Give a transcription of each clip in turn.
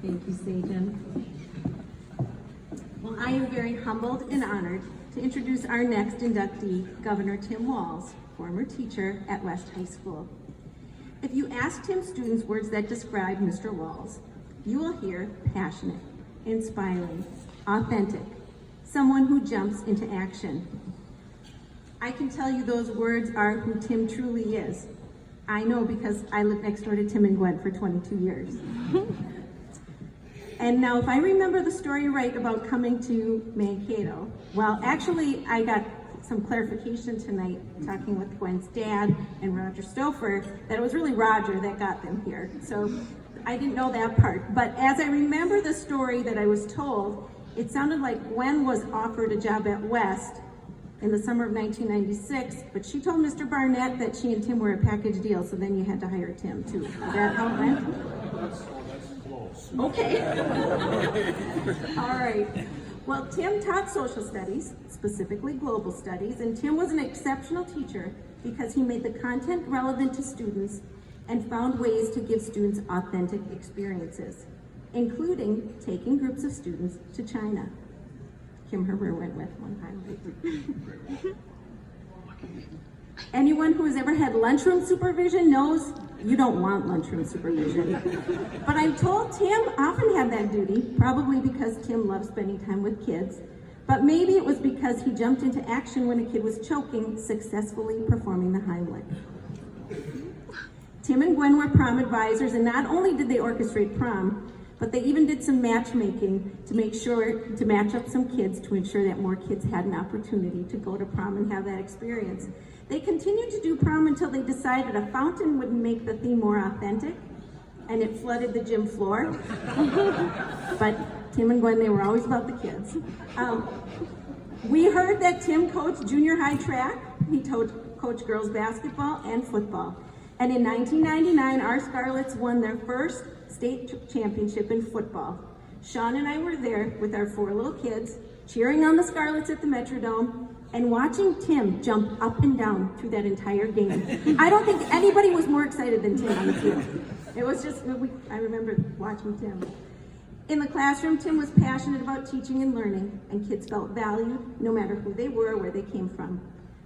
Thank you, Sajan. Well, I am very humbled and honored to introduce our next inductee, Governor Tim Walz, former teacher at West High School. If you ask Tim students words that describe Mr. Walz, you will hear passionate, inspiring, authentic, someone who jumps into action. I can tell you those words are who Tim truly is. I know because I lived next door to Tim and Gwen for 22 years. And now if I remember the story right about coming to Mankato, well, actually I got some clarification tonight talking with Gwen's dad and Roger Stouffer that it was really Roger that got them here. So I didn't know that part. But as I remember the story that I was told, it sounded like Gwen was offered a job at West in the summer of 1996, but she told Mr. Barnett that she and Tim were a package deal, so then you had to hire Tim too. Is that how it went? That's close. Okay. All right. Well, Tim taught social studies, specifically global studies, and Tim was an exceptional teacher because he made the content relevant to students and found ways to give students authentic experiences, including taking groups of students to China. Kim Herber went with one time. Anyone who has ever had lunchroom supervision knows you don't want lunchroom supervision. But I'm told Tim often had that duty, probably because Tim loves spending time with kids, but maybe it was because he jumped into action when a kid was choking, successfully performing the Heimlich. Tim and Gwen were prom advisors, and not only did they orchestrate prom, but they even did some matchmaking to make sure to match up some kids to ensure that more kids had an opportunity to go to prom and have that experience. They continued to do prom until they decided a fountain would make the theme more authentic, and it flooded the gym floor. But Tim and Gwen, they were always about the kids. We heard that Tim coached junior high track. He coached girls basketball and football. And in 1999, our Scarlets won their first state championship in football. Sean and I were there with our 4 little kids, cheering on the Scarlets at the Metrodome, and watching Tim jump up and down through that entire game. I don't think anybody was more excited than Tim on the field. It was just, I remember watching Tim. In the classroom, Tim was passionate about teaching and learning, and kids felt valued no matter who they were or where they came from.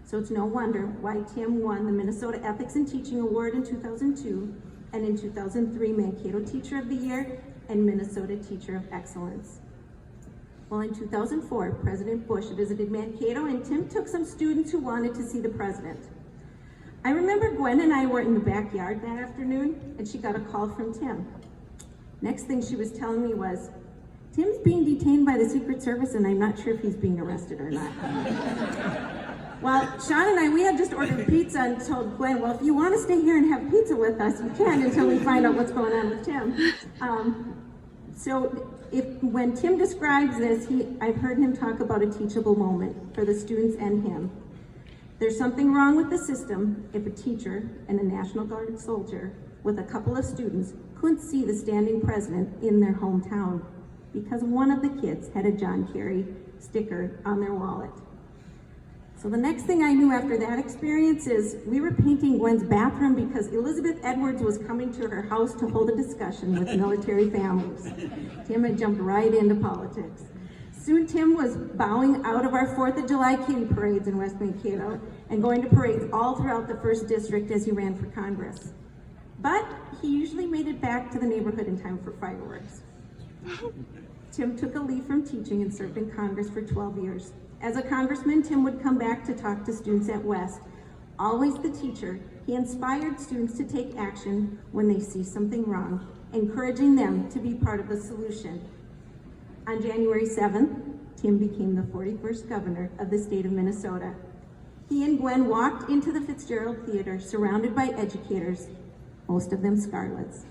So it's no wonder why Tim won the Minnesota Ethics and Teaching Award in 2002, and in 2003, Mankato Teacher of the Year and Minnesota Teacher of Excellence. Well, in 2004, President Bush visited Mankato, and Tim took some students who wanted to see the president. I remember Gwen and I were in the backyard that afternoon, and she got a call from Tim. Next thing she was telling me was, Tim's being detained by the Secret Service, and I'm not sure if he's being arrested or not. Well, Sean and I, we had just ordered pizza and told Gwen, well, if you want to stay here and have pizza with us, you can until we find out what's going on with Tim. When Tim describes this, I've heard him talk about a teachable moment for the students and him. There's something wrong with the system if a teacher and a National Guard soldier with a couple of students couldn't see the standing president in their hometown because one of the kids had a John Kerry sticker on their wallet. So the next thing I knew after that experience is we were painting Gwen's bathroom because Elizabeth Edwards was coming to her house to hold a discussion with military families. Tim had jumped right into politics. Soon Tim was bowing out of our 4th of July kitty parades in West Mankato and going to parades all throughout the 1st District as he ran for Congress. But he usually made it back to the neighborhood in time for fireworks. Tim took a leave from teaching and served in Congress for 12 years. As a congressman, Tim would come back to talk to students at West. Always the teacher, he inspired students to take action when they see something wrong, encouraging them to be part of the solution. On January 7th, Tim became the 41st governor of the state of Minnesota. He and Gwen walked into the Fitzgerald Theater surrounded by educators, most of them Scarlets.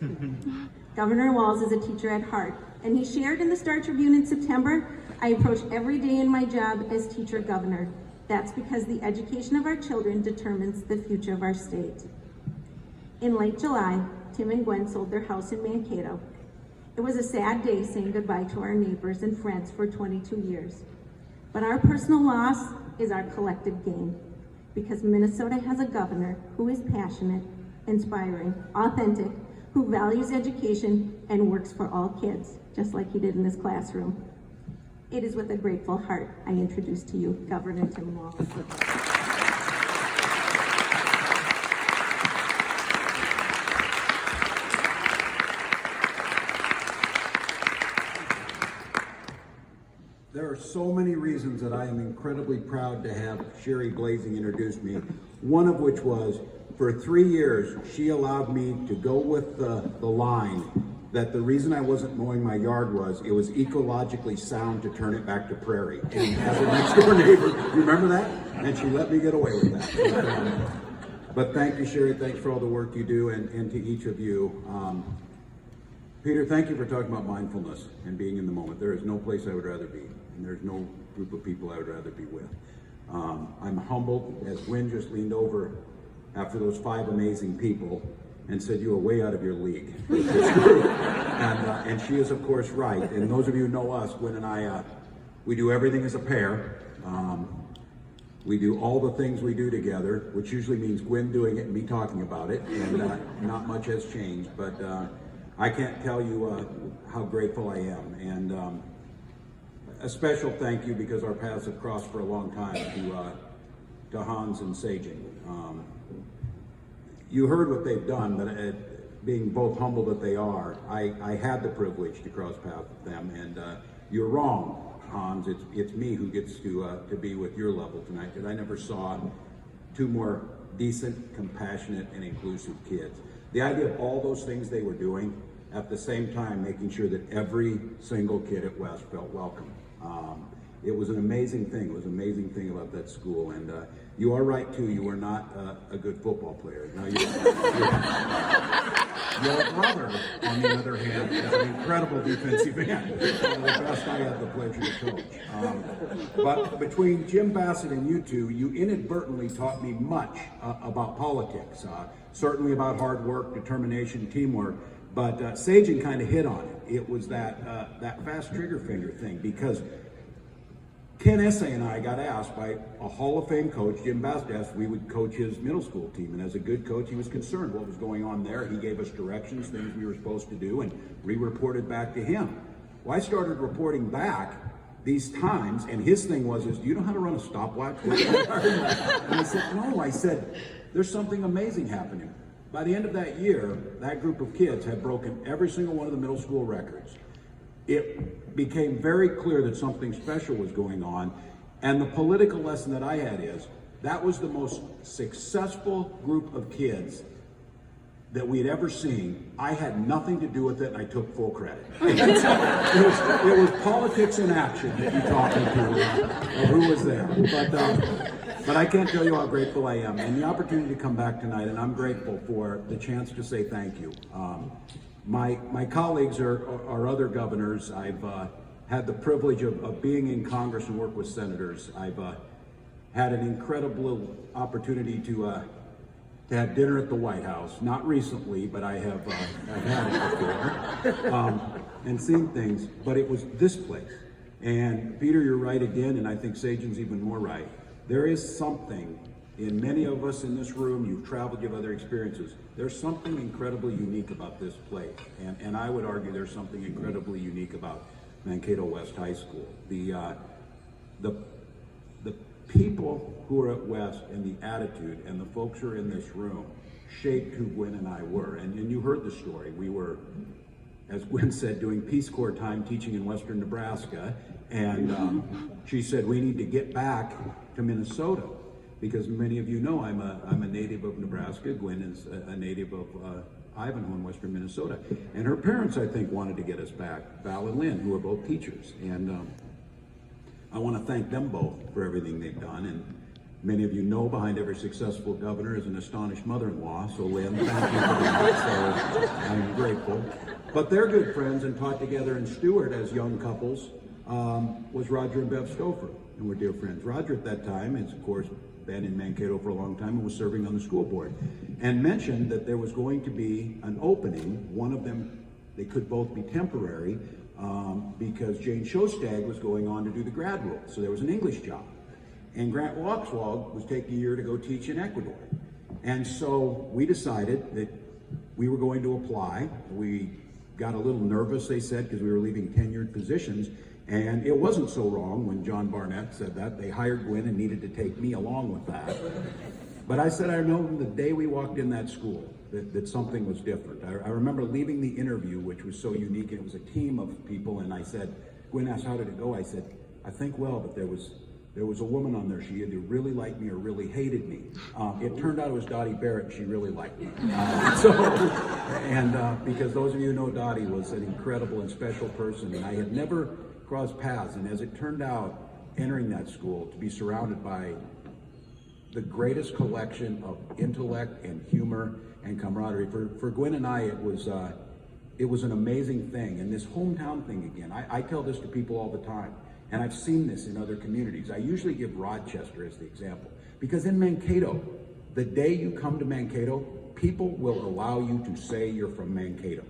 Governor Walz is a teacher at heart, and he shared in the Star Tribune in September, I approach every day in my job as teacher governor. That's because the education of our children determines the future of our state. In late July, Tim and Gwen sold their house in Mankato. It was a sad day saying goodbye to our neighbors and friends for 22 years. But our personal loss is our collective gain, because Minnesota has a governor who is passionate, inspiring, authentic, who values education and works for all kids, just like he did in his classroom. It is with a grateful heart I introduce to you Governor Tim Walz. There are so many reasons that I am incredibly proud to have Sherry Glazing introduce me, one of which was, for 3 years, she allowed me to go with the line that the reason I wasn't mowing my yard was it was ecologically sound to turn it back to prairie. And as a next door neighbor, you remember that? And she let me get away with that. But thank you, Sherry. Thanks for all the work you do, and to each of you. Peter, thank you for talking about mindfulness and being in the moment. There is no place I would rather be, and there's no group of people I would rather be with. I'm humbled as Gwen just leaned over after those 5 amazing people and said you are way out of your league. And she is, of course, right. And those of you who know us, Gwen and I, we do everything as a pair. We do all the things we do together, which usually means Gwen doing it and me talking about it, and not much has changed. But I can't tell you how grateful I am. And a special thank you, because our paths have crossed for a long time, to Hans and Sagen. You heard what they've done, but being both humble that they are, I had the privilege to cross paths with them, and you're wrong, Hans. It's me who gets to be with your level tonight, because I never saw 2 more decent, compassionate, and inclusive kids. The idea of all those things they were doing, at the same time making sure that every single kid at West felt welcome. It was an amazing thing. It was an amazing thing about that school. And you are right, too. You are not a good football player. Now, your brother, on the other hand, is an incredible defensive end. One of the best I had the pleasure to coach. But between Jim Bassett and you two, you inadvertently taught me much about politics. Certainly about hard work, determination, teamwork. But Sagen kind of hit on it. It was that fast trigger finger thing, because Ken Essay and I got asked by a Hall of Fame coach, Jim Bassett, asked we would coach his middle school team. And as a good coach, he was concerned what was going on there. He gave us directions, things we were supposed to do, and we reported back to him. Well, I started reporting back these times, and his thing was, do you know how to run a stopwatch? And I said, no. I said, there's something amazing happening. By the end of that year, that group of kids had broken every single one of the middle school records. It became very clear that something special was going on, and the political lesson that I had is, that was the most successful group of kids that we had ever seen. I had nothing to do with it, and I took full credit. it was politics in action that you taught me to, who was there. But I can't tell you how grateful I am, and the opportunity to come back tonight, and I'm grateful for the chance to say thank you. My colleagues are other governors. I've had the privilege of being in Congress and work with senators. I've had an incredible opportunity to have dinner at the White House. Not recently, but I've had it before, and seen things. But it was this place. And Peter, you're right again, and I think Sagen's even more right. There is something in many of us in this room. You've traveled, you have other experiences. There's something incredibly unique about this place, and I would argue there's something incredibly unique about Mankato West High School. The people who are at West, and the attitude, and the folks who are in this room shaped who Gwen and I were. And you heard the story. We were, as Gwen said, doing Peace Corps time teaching in western Nebraska, and she said we need to get back to Minnesota, because many of you know I'm a native of Nebraska. Gwen is a native of Ivanhoe in western Minnesota, and her parents, I think, wanted to get us back. Val and Lynn, who are both teachers, and I want to thank them both for everything they've done. And many of you know behind every successful governor is an astonished mother-in-law. So Lynn, thank you for that. So I'm grateful. But they're good friends and taught together in Stewart as young couples. Was Roger and Bev Stouffer, and we're dear friends. Roger at that time has, of course, been in Mankato for a long time and was serving on the school board, and mentioned that there was going to be an opening. One of them, they could both be temporary, because Jane Shostag was going on to do the grad role, so there was an English job. And Grant Waxwald was taking a year to go teach in Ecuador. And so we decided that we were going to apply. We got a little nervous, they said, because we were leaving tenured positions. And it wasn't so wrong when John Barnett said that. They hired Gwen and needed to take me along with that. But I said, I know from the day we walked in that school that something was different. I remember leaving the interview, which was so unique, and it was a team of people, and I said, Gwen asked, how did it go? I said, I think well, but there was a woman on there. She either really liked me or really hated me. It turned out it was Dottie Barrett. She really liked me. Because those of you who know Dottie was an incredible and special person, and I had never crossed paths. And as it turned out, entering that school, to be surrounded by the greatest collection of intellect and humor and camaraderie. For Gwen and I, it was an amazing thing. And this hometown thing again, I tell this to people all the time. And I've seen this in other communities. I usually give Rochester as the example. Because in Mankato, the day you come to Mankato, people will allow you to say you're from Mankato.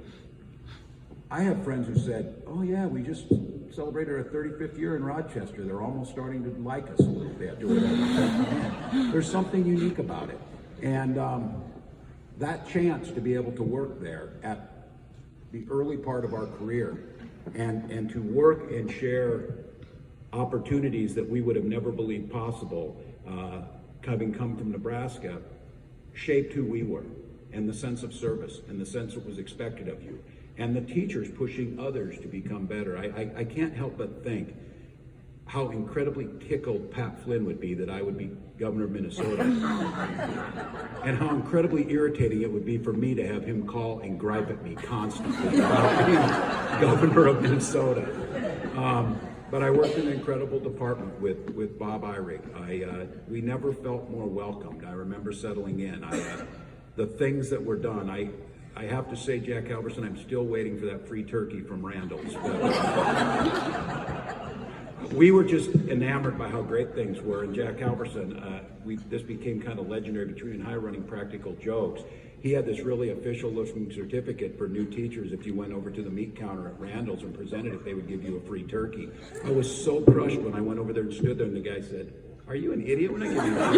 I have friends who said, oh yeah, we just celebrated our 35th year in Rochester. They're almost starting to like us a little bit. Or whatever. There's something unique about it. And that chance to be able to work there at the early part of our career and to work and share opportunities that we would have never believed possible, having come from Nebraska, shaped who we were, and the sense of service, and the sense that was expected of you, and the teachers pushing others to become better. I can't help but think how incredibly tickled Pat Flynn would be that I would be governor of Minnesota, and how incredibly irritating it would be for me to have him call and gripe at me constantly about being governor of Minnesota. But I worked in an incredible department with Bob Eyring. We never felt more welcomed. I remember settling in. The things that were done, I have to say, Jack Halverson, I'm still waiting for that free turkey from Randall's. We were just enamored by how great things were. And Jack Halverson, this became kind of legendary between High running practical jokes. He had this really official looking certificate for new teachers. If you went over to the meat counter at Randall's and presented it, they would give you a free turkey. I was so crushed when I went over there and stood there and the guy said, are you an idiot when I give you a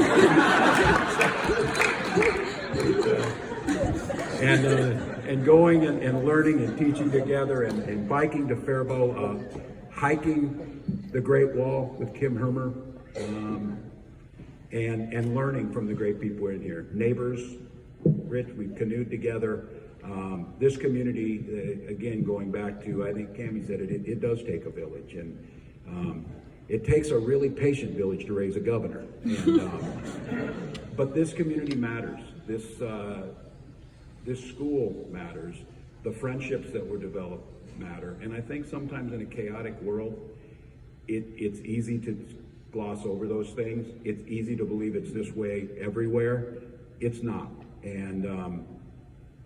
free turkey? And going and learning and teaching together and biking to Faribault, hiking the Great Wall with Kim Hermer, and learning from the great people in here. Neighbors, Rich, we've canoed together. This community, again, going back to, I think Cammie said it does take a village, and it takes a really patient village to raise a governor. And, but this community matters. This school matters. The friendships that were developed matter. And I think sometimes in a chaotic world, it's easy to gloss over those things. It's easy to believe it's this way everywhere. It's not. And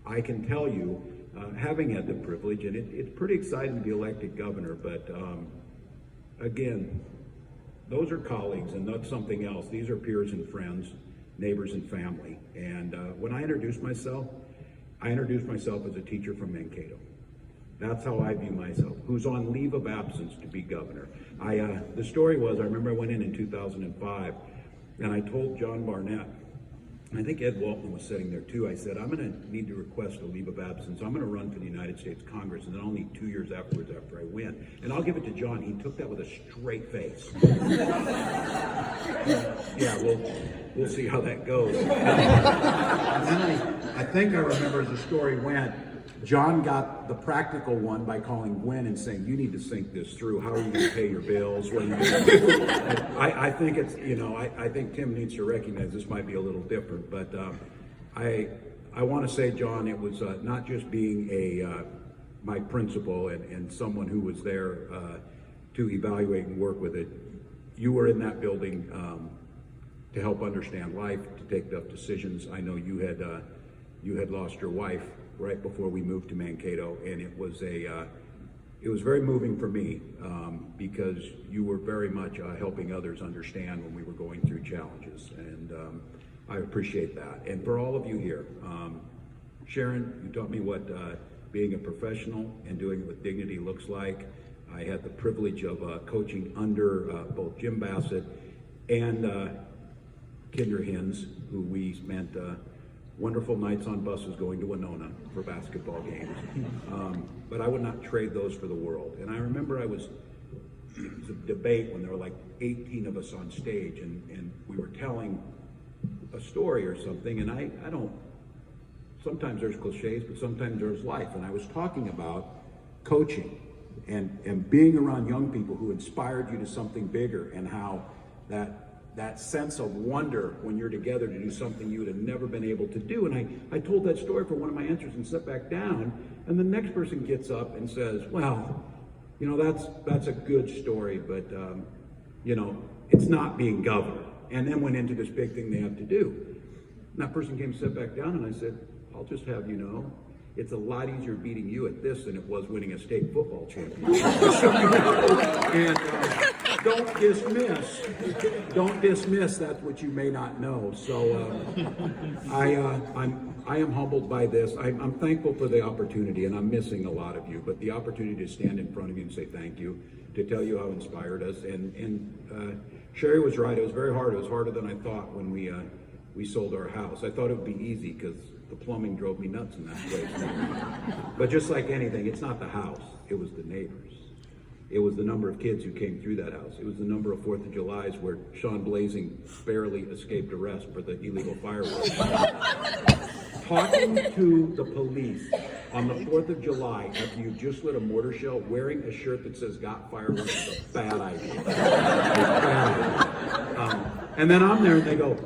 I can tell you, having had the privilege, and it's pretty exciting to be elected governor, but again, those are colleagues and that's something else. These are peers and friends, neighbors and family. And when I introduced myself as a teacher from Mankato. That's how I view myself, who's on leave of absence to be governor. The story was, I remember I went in 2005, and I told John Barnett, and I think Ed Walton was sitting there too, I said, I'm gonna need to request a leave of absence. I'm gonna run for the United States Congress, and then I'll need 2 years afterwards after I win. And I'll give it to John, he took that with a straight face. Yeah, we'll see how that goes. And then I think I remember as the story went, John got the practical one by calling Gwen and saying, you need to think this through. How are you going to pay your bills? What are you going to do? I think it's, I think Tim needs to recognize this might be a little different, but I want to say, John, it was not just being my principal and someone who was there to evaluate and work with it. You were in that building to help understand life, to take tough decisions. I know you had lost your wife right before we moved to Mankato, and it was very moving for me because you were very much helping others understand when we were going through challenges, and I appreciate that. And for all of you here, Sharon, you taught me what being a professional and doing it with dignity looks like. I had the privilege of coaching under both Jim Bassett and Kinder Hinz, who we spent wonderful nights on buses going to Winona for basketball games. But I would not trade those for the world. And I remember it was a debate when there were like 18 of us on stage, and we were telling a story or something, and I don't, sometimes there's cliches, but sometimes there's life. And I was talking about coaching and being around young people who inspired you to something bigger, and how that sense of wonder when you're together to do something you would have never been able to do. And I told that story for one of my answers and sat back down, and the next person gets up and says, well, you know, that's a good story, but you know, it's not being governed. And then went into this big thing they have to do. And that person came and sat back down, and I said, I'll just have you know, it's a lot easier beating you at this than it was winning a state football championship. And don't dismiss that's what you may not know. So I am humbled by this. I'm thankful for the opportunity, and I'm missing a lot of you, but the opportunity to stand in front of you and say thank you, to tell you how inspired us. And Sherry was right. It was very hard. It was harder than I thought when we sold our house. I thought it would be easy because the plumbing drove me nuts in that place. But just like anything, it's not the house. It was the neighbors. It was the number of kids who came through that house. It was the number of 4th of Julys where Sean Blazing barely escaped arrest for the illegal fireworks. Talking to the police on the 4th of July after you've just lit a mortar shell, wearing a shirt that says "Got Fireworks" is a bad idea. It's a bad idea. And then I'm there and they go,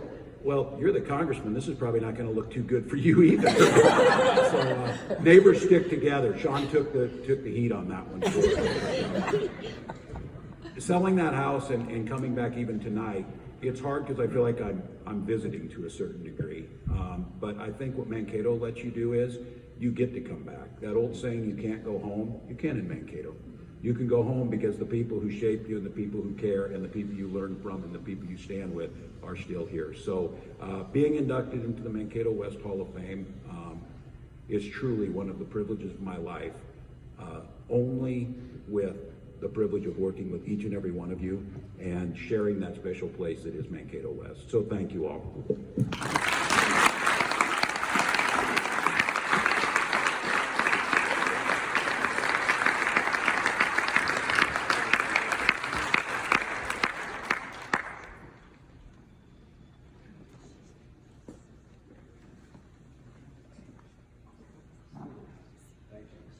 well, you're the congressman. This is probably not going to look too good for you either. So neighbors stick together. Sean took the heat on that one. Selling that house and coming back even tonight, it's hard because I feel like I'm visiting to a certain degree. But I think what Mankato lets you do is you get to come back. That old saying, you can't go home, you can in Mankato. You can go home because the people who shaped you and the people who care and the people you learn from and the people you stand with are still here. So being inducted into the Mankato West Hall of Fame is truly one of the privileges of my life, only with the privilege of working with each and every one of you and sharing that special place that is Mankato West. So thank you all.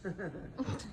Thank you.